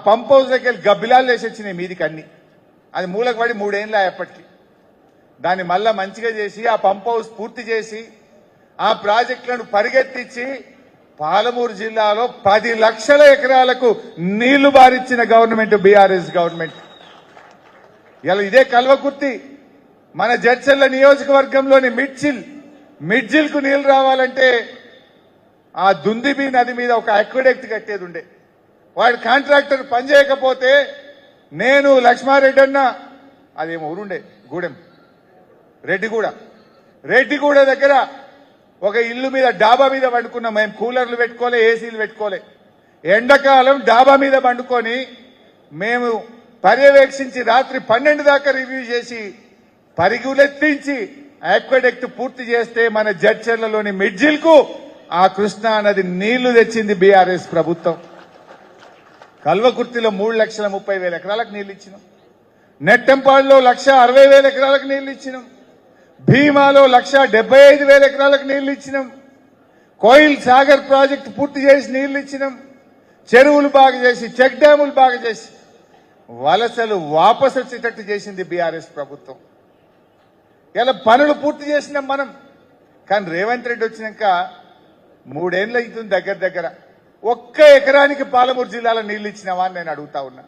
Pump హౌస్లోకి వెళ్ళి గబ్బిలాలు వేసి వచ్చినాయి మీదికి అన్ని. అది మూలకు పడి 3 ఏళ్ళు అప్పటికి. దాన్ని మళ్ళా మంచిగా చేసి ఆ పంప్ హౌస్ పూర్తి చేసి ఆ ప్రాజెక్టులను పరిగెత్తించి పాలమూరు జిల్లాలో 10 లక్షల ఎకరాలకు నీళ్లు బారిచ్చిన గవర్నమెంట్ బీఆర్ఎస్ గవర్నమెంట్. ఇలా ఇదే కల్వకుర్తి మన జడ్చర్ల నియోజకవర్గంలోని మిడ్జిల్ కు నీళ్లు రావాలంటే ఆ దుందిబి నది మీద ఒక అక్విడక్ట్ కట్టేది ఉండే. వాడు కాంట్రాక్టర్ పనిచేయకపోతే నేను లక్ష్మారెడ్డి అన్న అదేమో ఊరుండే గూడెం రెడ్డిగూడ దగ్గర ఒక ఇల్లు మీద డాబా మీద పండుకున్నాం. మేము కూలర్లు పెట్టుకోలే, ఏసీలు పెట్టుకోలే. ఎండాకాలం డాబా మీద పండుకొని మేము పర్యవేక్షించి రాత్రి 12 దాకా రివ్యూ చేసి పరిగులెత్తించి ఆక్వాడక్ట్ పూర్తి చేస్తే మన జడ్చర్లలోని మిడ్జిల్ కు ఆ కృష్ణా నది నీళ్లు తెచ్చింది బీఆర్ఎస్ ప్రభుత్వం. కల్వకుర్తిలో 3,30,000 ఎకరాలకు నీళ్లు ఇచ్చినాం. నెట్టెంపాడులో 1,60,000 ఎకరాలకు నీళ్లు ఇచ్చినాం. భీమాలో 1,75,000 ఎకరాలకు నీళ్లు ఇచ్చినాం. కోయిల్ సాగర్ ప్రాజెక్టు పూర్తి చేసి నీళ్లు ఇచ్చినాం. చెరువులు బాగా చేసి, చెక్ డ్యాములు బాగా చేసి వలసలు వాపసు వచ్చేటట్టు చేసింది బీఆర్ఎస్ ప్రభుత్వం. ఇలా పనులు పూర్తి చేసినాం మనం. కానీ రేవంత్ రెడ్డి వచ్చినాక 3 ఏళ్ళు అవుతుంది దగ్గర. ఒక్క ఎకరానికి పాలమూరు జిల్లాలో నీళ్లు ఇచ్చినావా అని నేను అడుగుతా ఉన్నా.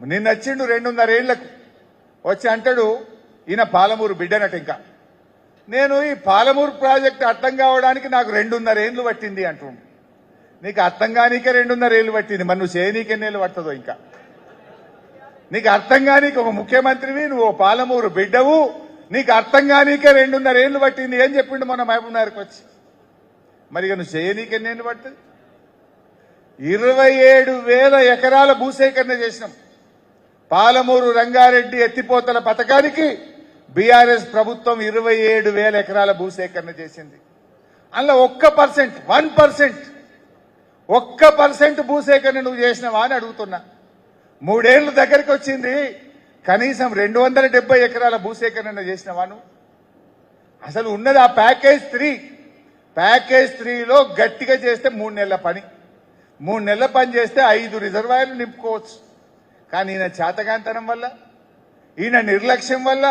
నిన్న వచ్చిండు 2.5 ఏళ్లకు వచ్చి అంటాడు ఈయన పాలమూరు బిడ్డనట. ఇంకా నేను ఈ పాలమూరు ప్రాజెక్టు అర్థం కావడానికి నాకు 2.5 ఏళ్లు పట్టింది అంటుండు. నీకు అర్థం కానీకే 2.5 ఏళ్లు పట్టింది, మరి నువ్వు చేయనీకెన్నేళ్ళు పడుతుందో. ఇంకా నీకు అర్థం కానీకి ఒక ముఖ్యమంత్రివి, నువ్వు పాలమూరు బిడ్డవు, నీకు అర్థం కానీకే 2.5 ఏళ్లు పట్టింది ఏం చెప్పిండు మన మహబూబ్నగర్కి వచ్చి. మరి ఇక నువ్వు చేయనీకెన్నేళ్ళు పడుతుంది. 27,000 ఎకరాల భూసేకరణ చేసినాం. పాలమూరు రంగారెడ్డి ఎత్తిపోతల పథకానికి బీఆర్ఎస్ ప్రభుత్వం 27,000 ఎకరాల భూసేకరణ చేసింది. అందులో 1% భూసేకరణ నువ్వు చేసినావా అని అడుగుతున్నా. 3 ఏళ్లు దగ్గరికి వచ్చింది, కనీసం 270 ఎకరాల భూసేకరణ చేసినావా నువ్వు? అసలు ఉన్నది ఆ ప్యాకేజ్ 3లో గట్టిగా చేస్తే 3 నెలల పని. 3 నెలల పని చేస్తే 5 రిజర్వాయర్లు నింపుకోవచ్చు. కానీ ఈయన చేతగాంతనం వల్ల, ఈయన నిర్లక్ష్యం వల్ల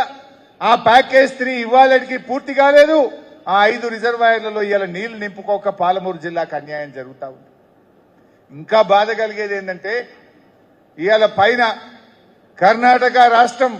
ఆ ప్యాకేజ్ 3 ఇవాళకి పూర్తి కాలేదు. ఆ 5 రిజర్వాయర్లలో ఇవాళ నీళ్లు నింపుకోక పాలమూరు జిల్లాకు అన్యాయం జరుగుతూ ఉంది. ఇంకా బాధ కలిగేది ఏంటంటే ఇవాళ పైన కర్ణాటక రాష్ట్రం